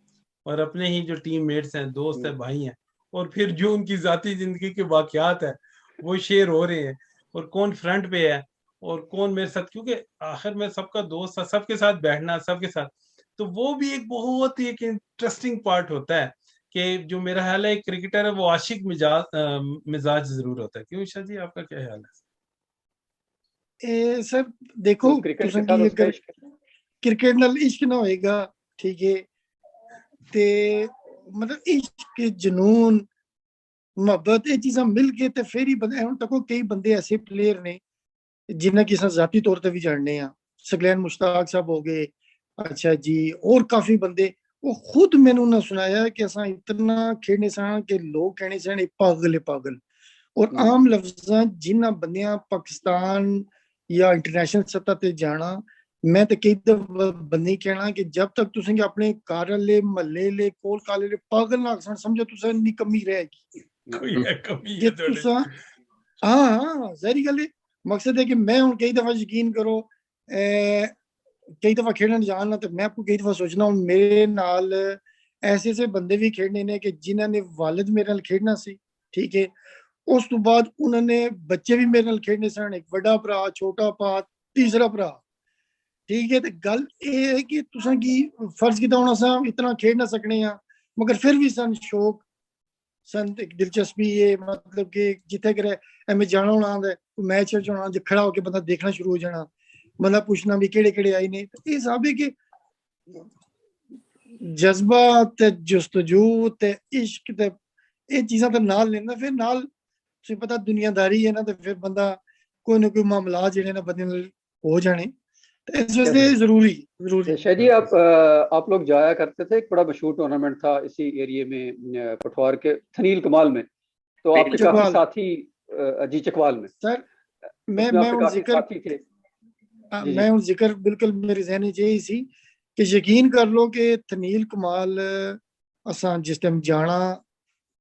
और अपने ही जो टीम मेट्स हैं, दोस्त है, भाई हैं, और फिर जो उनकी जाती जिंदगी के वाकयात है वो शेयर हो रहे हैं, और कौन फ्रंट पे है और कौन मेरे साथ, क्योंकि आखिर में सबका दोस्त था, सबके साथ बैठना, सबके साथ, तो वो भी एक बहुत ही एक इंटरेस्टिंग पार्ट होता है कि जो मेरा ख्याल है एक क्रिकेटर है वो आशिक मिजाज जरूर होता है। क्यों शाह जी, आपका क्या ख्याल है? सर देखो, तो क्रिकेट के साथ तुसें उसका अगर इश्क है। क्रिकेट नाल इश्क ना होएगा, ठीक है, ते मतलब इश्क, जुनून, मोहब्बत, ये चीज़ां मिल के ते फिर ही बंदा, हुण तको कई बंदे ऐसे प्लेयर ने जिन्हें कि असां जाती तौर ते भी जानने आ, सकलैन मुश्ताक साहब हो गए, अच्छा जी, और काफी बंदे, वो खुद मैनू ना सुनाया कि असां इतना खेडने सा कि लोग कहने सन "ए पागल है पागल", और आम लफ्जां जिन्हां बंदियां पाकिस्तान या इंटरनेशनल सतह ते जाना, मैं तो कई दफा बंदे कहना कि जब तक तुसें अपने घर आह्ले, महल्ले ले, कोल काले ले पागल ना आखन, समझो तुसें निकम्मी रहेगी। कोई है कमी जे है थोड़े। तुसा, हाँ हाँ जहरी गल है। मकसद है कि मैं हूँ कई दफा यकीन करो, कई दफा खेडन जाना तो मैं आपको कई दफा सोचना हूँ मेरे नाल ऐसे ऐसे बंदे भी खेडने ने कि जिन्हों ने वालिद मेरे नाल खेडना सी, ठीक है, उस तो बाद उन्होंने बच्चे भी मेरे नाल खेडने सन, एक बड़ा भरा, छोटा भा, तीसरा भरा, ठीक है। तो गल ये है कि तुसां की फर्ज किता हूं असां इतना खेड ना सकने आ, मगर फिर भी सन शौक, सन एक दिलचस्पी है, मतलब कि जिथे करे एमें जाना होना ते मैच होना, जे खड़ा होके बंदा देखना शुरू हो जाना, बंदा पूछना भी केड़े केड़े आई ने। तो ये हिसाब है कि जज्बा ते जस्तजू ते इश्क ते ये चीज़ां तो नाल लेंदा, फिर नाल तुसें पता दुनियादारी है ना, तो फिर बंदा कोई ना कोई मामला जेह्ड़े ना बंदे नाल हो जाने, तो इस वास्ते जरूरी जरूरी। शाह जी, आप लोग जाया करते थे, एक बड़ा मशहूर टूर्नामेंट था इसी एरिया में, पठवार के थनील कमाल में, तो आपके काफी चकवाल साथी, जी चकवाल में, सर, उसमें मैं आपके हूँ काफी जिक्र, साथी थे। जी मैं जी। हूँ जिक्र बिल्कुल मेरे जहन च यही सी कि यकीन कर लो कि थनील कमाल असां जिस टाइम जाना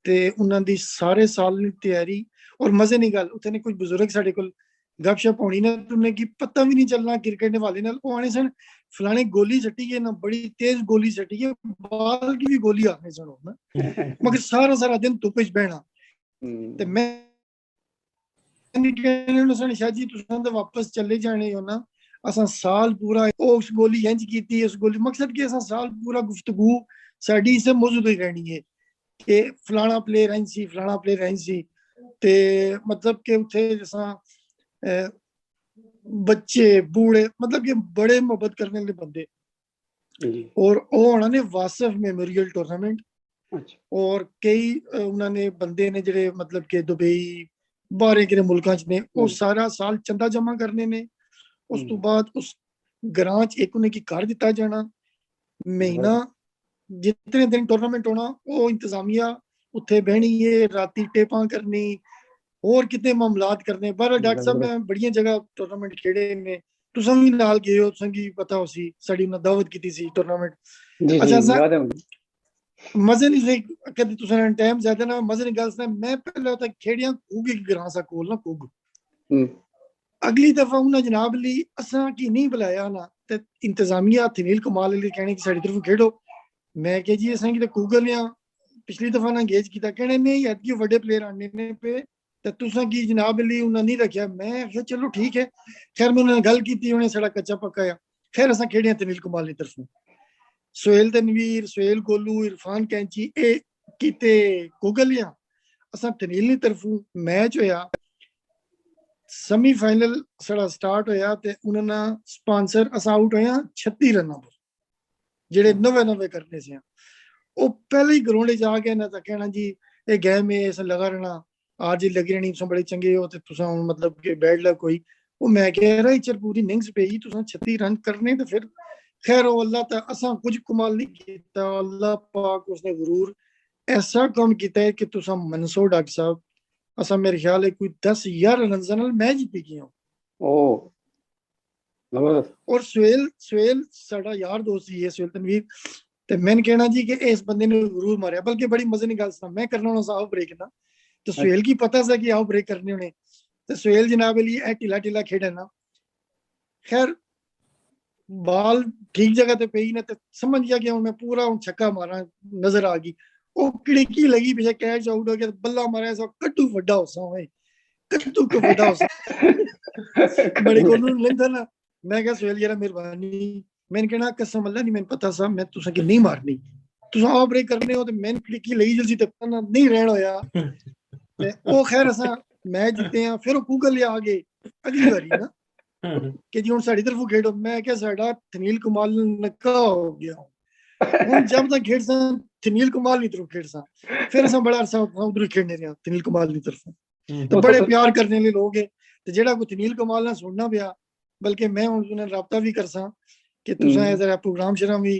ते उन्हां दी सारे साल दी तैयारी, और मजे नी गल उत्थे ने कुछ बुजुर्ग साढ़े कोल गपशप होनी ना, तो उन्हें की पता भी नहीं चलना क्रिकेट वाले नाल, वो आने सन फलाने गोली सट्टी है ना, बड़ी तेज गोली सट्टी है, बाल की भी गोली आखने सन वो ना, मगर सारा सारा दिन धुप्प च बहना। ते मैं शाह जी तुसां ते वापस चले जाने हो ना, असां साल पूरा उस गोली इंज कीती, उस गोली, मकसद कि असां साल पूरा गुफ्तगू साडी इसे मौजूद ही रहनी है कि फलाना प्लेयर इंज सी, फलाना प्लेयर इंज सी, ते मतलब कि उत्थे जैसा बच्चे बूढ़े, मतलब कि बड़े मोहब्बत करने वाले बंदे, जी। और वो होना ने वासफ मेमोरियल टूर्नामेंट, अच्छा। और कई उन्होंने बंदे ने जेह्ड़े मतलब कि दुबई बाहर के मुल्कां च ने, वो सारा साल चंदा जमा करने ने, उस तो बाद उस ग्रां च एक उन्हें की घर दिता जाना, महीना जितने दिन टूर्नामेंट होना वो इंतजामिया उत्थे बहनी है, राती टेपां करनी, और कितने मामलात करने। पर डॉक्टर साहब मैं बड़ियां जगह टूर्नामेंट खेड़े ने, तुसां भी नाल गए हो, तुसां की पता हो सी, साडी उन्हें दावत की सी टूर्नामेंट। जी अच्छा जी, याद है मुझे। मजे नहीं सही, कभी तुसां टाइम ज्यादा ना मजे नहीं गल सना, मैं पहले होता खेड़ियां कुग एक ग्रां सा कोल ना कुग, अगली दफा उन्हें जनाब ली असा की नहीं बुलाया ना, ते इंतजामिया थनील कमाल ली कहने की साड़ी तरफ खेड़ो, मैं कह जी असा की गूगल या पिछली दफा ना गेज किया, कहने नहीं अदगी बड़े प्लेयर आने ने पे, ते तुसा की जनाब ली उन्हें नहीं रखा। मैं आख्या चलो ठीक है, खैर मैं उन्हें गल की, उन्हें साड़ा कच्चा पक्का आ, खैर असा खेड़िया थनील कमाल की तरफों, सुहेल तनवीर, सुहेल गोलू, इरफान कैंची ए किते गूगल या असा थनील की तरफों मैच होया, सेमीफाइनल साड़ा स्टार्ट होया, ते उन्होंने स्पॉन्सर असा आउट होया 36 रन पर, जेड़े 90 करने से, वो पहले ही ग्राउंड जाके ना कहना जी ये गेम है, ऐसा लगा रहना, आज जी लगी रहनी, तुम बड़े चंगे हो, तुसा मतलब कि बैड लक कोई, वो मैं कह रहा चल पूरी निंग्स पे ही तुसा 36 रन करने, तो फिर खैर वो अल्लाह तक असा कुछ कमाल नहीं किया, अल्लाह पाक उसने जरूर ऐसा काम किया है कि तुसा मनसो डॉक्टर साहब, असा मेरे ख्याल है कोई 10-11 रन नाल मैच जीती गए। ओ और सुहेल साडा यार दोस्त ही है सुहेल तनवीर ते मैंने कहना जी कि इस बंदे ने जरूर मारे बल्कि बड़ी मजे की गल सुना मैं करना होना सा ब्रेक ना तो सुहेल की पता सा कि आओ ब्रेक करने होने तो सुहेल जनाब अली ढीला ढीला खेडे ना खैर बाल ठीक जगह ते पे ही ना तो समझ गया कि मैं पूरा छक्का मारा नजर आ गई वो खिड़की लगी पीछे कैच आउट हो गया बल्ला मारा ऐसा कट्टू वड्डा होसा होए कट्टू को वड्डा होसा बड़े को लेंदा ना मैं क्या सुहेल यार मेहरबानी मैंने कहना कसम अल्लाह नहीं मैंने पता सा मैं तुसा की नहीं मारनी तुसा आप ब्रेक करने हो तो मैंने खिड़की लगी जल्दी ते पता नहीं रहन होया ते ओ खैर असा मैच जीते हैं फिर गूगल ले आ गए अगली बारी ना कि जी हुन साडी तरफों खेडो मैं क्या साडा थनील कमाल नक्का हो गया हुन जब तक खेड सा थनील कमाल नहीं तरफ खेड सा फिर असा बड़ा अरसा उधर खेडने रहा थनील कमाल की तरफ तो बड़े प्यार करने वाले लोग है ते जेड़ा कोई थनील कमाल ना सुनना पिया बल्कि मैं हुन उन्हें राब्ता भी कर सा कि तुसा जरा प्रोग्राम शरा भी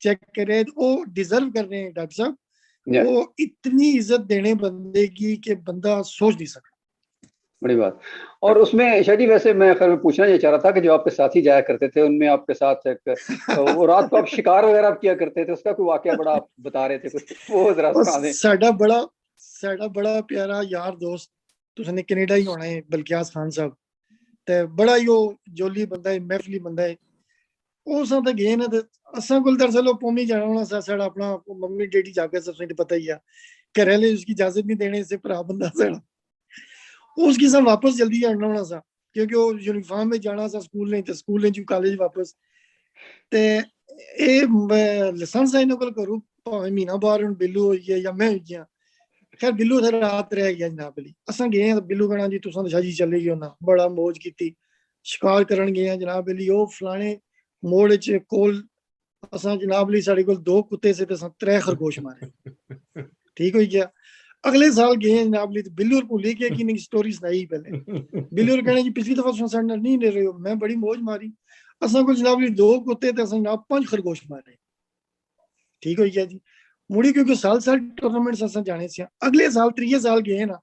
चेक करे वो डिजर्व कर रहे हैं डॉक्टर साहब वो इतनी इज्जत देने बंदे की कि बंदा सोच नहीं सकता बड़ी बात। और उसमें शायद वैसे मैं खैर पूछना ये चाह रहा था कि जो आपके साथी जाया करते थे उनमें आपके साथ एक वो रात को आप शिकार वगैरह किया करते थे उसका कोई वाकया बड़ा आप बता रहे थे कुछ वो जरा सुना दें। साडा बड़ा प्यारा यार दोस्त तुसने कनाडा ही होना है बल्कियास खान साहब ते बड़ा ही वो जोली बंदा है महफिली बंदा है उस ते गए ना ते असा कोल दरअसल पौमी जाना होना सा साडा अपना मम्मी डैडी जाके सबसे पता ही है घर वाले उसकी इजाजत नहीं देने से भरा बंदा साडा उसकी सब वापस जल्दी आना होना सा क्योंकि वो यूनिफॉर्म में जाना सा स्कूल नहीं तो स्कूल नहीं कॉलेज वापस ते ए लाइसेंस है इन्हों कोल करूं भावें महीना बाहर हुन बिल्लू होई गया या मैं होई गया खैर बिल्लू थे रात रह गया जनाब अली असा गए हैं बिल्लू कहना जी तुसा शाजी चले गए ना बड़ा मौज की शिकार करन गए हैं जनाब अली वो फलाने मोड़ च कोल असा जनाब अली साडे कोल 2 कुत्ते से ते 3 खरगोश मारे ठीक हो गया अगले साल गए जनाब अली बिल्लू भूली के की नहीं स्टोरी सुनाई पहले बिल्लू कहने जी पिछली दफा तुसा साडे नहीं ले रहे हो मैं बड़ी मौज मारी असा को जनाब अली 2 कुत्ते ते असा जनाब 5 खरगोश मारे ठीक हो गया जी मुड़ी क्योंकि साल टूर्नामेंट असा जाने से अगले साल 3 साल गए ना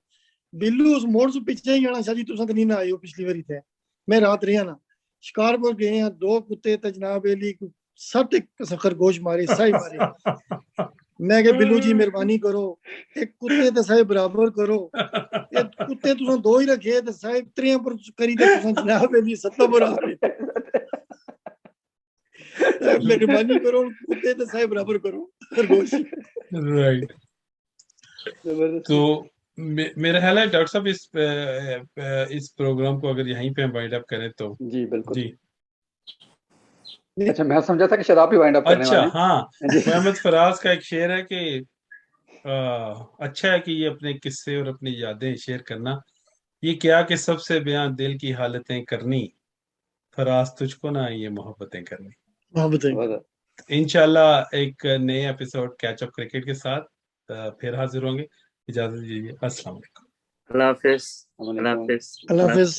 बिल्लू उस मोड़ से पीछे ही आना शाजी तुसा तो नहीं ना आए हो पिछली बारी थे मैं रात रहा ना शिकारपुर गए हैं 2 कुत्ते ते जनाब अली 7 खरगोश मारे साई मारे मैं क्या बिल्लू जी मेहरबानी करो एक कुत्ते ते साहिब बराबर करो ये कुत्ते तुसा 2 ही रखे ते साहिब 3 पर करी ते तुसा जनाब अली 7 पर आ मेहरबानी करो कुत्ते ते साहिब बराबर करो खरगोश राइट। तो मेरा ख्याल है डॉक्टर साहब इस प्रोग्राम को अगर यहीं पे हम वाइंड अप करें तो जी बिल्कुल जी। अच्छा मैं समझा था कि शायद आप ही वाइंड अप करने वाले हैं। हाँ मोहम्मद फराज का एक शेर है कि अच्छा है कि ये अपने किस्से और अपनी यादें शेयर करना ये क्या कि सबसे बयां दिल की हालतें करनी फराज तुझको ना ये मोहब्बतें करनी। इंशाल्लाह एक नए एपिसोड कैच अप क्रिकेट के साथ फिर हाजिर होंगे। इजाजत दीजिए। अस्सलाम वालेकुम। अल्लाह हाफिज। अल्लाह हाफिज।